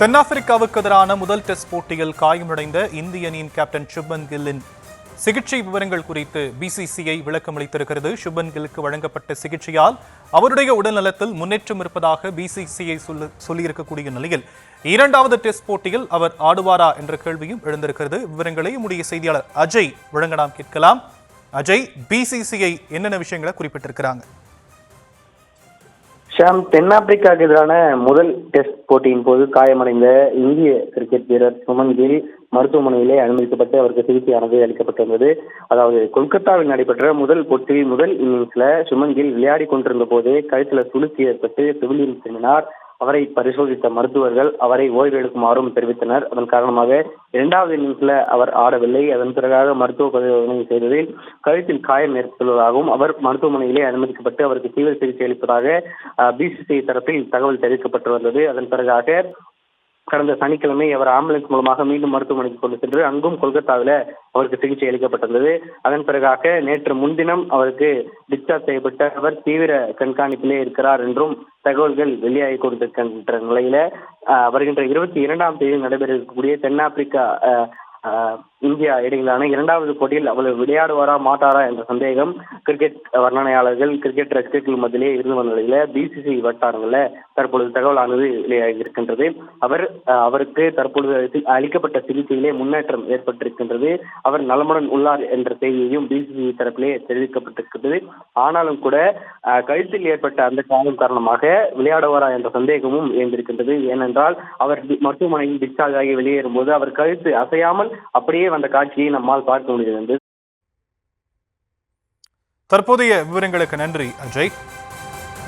தென்னாப்பிரிக்காவுக்கு எதிரான முதல் டெஸ்ட் போட்டியில் காயமடைந்த இந்திய அணியின் கேப்டன் சுப்மன் கில்லின் சிகிச்சை விவரங்கள் குறித்து பிசிசிஐ விளக்கம் அளித்திருக்கிறது. சுப்மன் கில்லுக்கு வழங்கப்பட்ட சிகிச்சையால் அவருடைய உடல்நலத்தில் முன்னேற்றம் இருப்பதாக பிசிசிஐ சொல்லியிருக்கக்கூடிய நிலையில் இரண்டாவது டெஸ்ட் போட்டியில் அவர் ஆடுவாரா என்ற கேள்வியும் எழுந்திருக்கிறது. விவரங்களை நம்முடைய செய்தியாளர் அஜய் வழங்க நாம் கேட்கலாம். அஜய், பிசிசிஐ என்னென்ன விஷயங்களை குறிப்பிட்டிருக்கிறாங்க? ஷாம், தென்னாப்பிரிக்காவுக்கு எதிரான முதல் டெஸ்ட் போட்டியின் போது காயமடைந்த இந்திய கிரிக்கெட் வீரர் சுமன் கில் மருத்துவமனையிலே அனுமதிக்கப்பட்டு அவருக்கு சிகிச்சையானது அளிக்கப்பட்டிருந்தது. அதாவது கொல்கத்தாவில் நடைபெற்ற முதல் போட்டியில் முதல் இன்னிங்ஸ்ல சுமன் கில் விளையாடி கொண்டிருந்த போதே கழுத்துல சுளுக்கு ஏற்பட்டு சிவிலியன் சென்றினார். அவரை பரிசோதித்த மருத்துவர்கள் அவரை ஓய்வு எடுக்குமாறும் தெரிவித்தனர். அதன் காரணமாக இரண்டாவது இன்னிங்ஸ்ல அவர் ஆடவில்லை. அதன் பிறகாக மருத்துவ பரிசோதனை செய்ததில் கழுத்தில் காயம் ஏற்பட்டுள்ளதாகவும் அவர் மருத்துவமனையிலே அனுமதிக்கப்பட்டு அவருக்கு தீவிர சிகிச்சை அளிப்பதாக பிசிசிஐ தரப்பில் தகவல் தெரிவிக்கப்பட்டு வந்தது. அதன் பிறகாக கடந்த சனிக்கிழமை அவர் ஆம்புலன்ஸ் மூலமாக மீண்டும் மருத்துவமனைக்கு கொண்டு சென்று அங்கும் கொல்கத்தாவில் அவருக்கு சிகிச்சை அளிக்கப்பட்டிருந்தது. அதன் பிறகாக நேற்று முன்தினம் அவருக்கு டிஸ்சார்ஜ் செய்யப்பட்ட அவர் தீவிர கண்காணிப்பிலே இருக்கிறார் என்றும் தகவல்கள் வெளியாகி கொண்டிருக்கின்ற நிலையில வருகின்ற 22ஆம் தேதி நடைபெற இருக்கக்கூடிய தென்னாப்பிரிக்கா இந்தியா இடையிலான இரண்டாவது போட்டியில் அவர் விளையாடுவாரா மாட்டாரா என்ற சந்தேகம் கிரிக்கெட் வர்ணனையாளர்கள், கிரிக்கெட் ரசிகர்கள் மத்தியிலே இருந்து வந்த நிலையில பிசிசி வட்டாரங்கள்ல தற்பொழுது தகவலானது வெளியாகி இருக்கின்றது. அவருக்கு தற்பொழுது அளிக்கப்பட்ட சிகிச்சையிலே முன்னேற்றம் ஏற்பட்டிருக்கின்றது. அவர் நலமுடன் உள்ளார் என்ற செய்தியையும் பிசிசி தரப்பிலே தெரிவிக்கப்பட்டிருக்கிறது. ஆனாலும் கூட கழுத்தில் ஏற்பட்ட அந்த காயம் காரணமாக விளையாடுவாரா என்ற சந்தேகமும் எழுந்திருக்கின்றது. ஏனென்றால் அவர் மருத்துவமனையில் டிஸ்சார்ஜ் ஆகி வெளியேறும் போது அவர் கழுத்து அசையாமல் அப்படியே வந்த காட்சியை நம்மால் பார்க்க முடிகிறது. தற்போதைய விவரங்களுக்கு நன்றி அஜய்.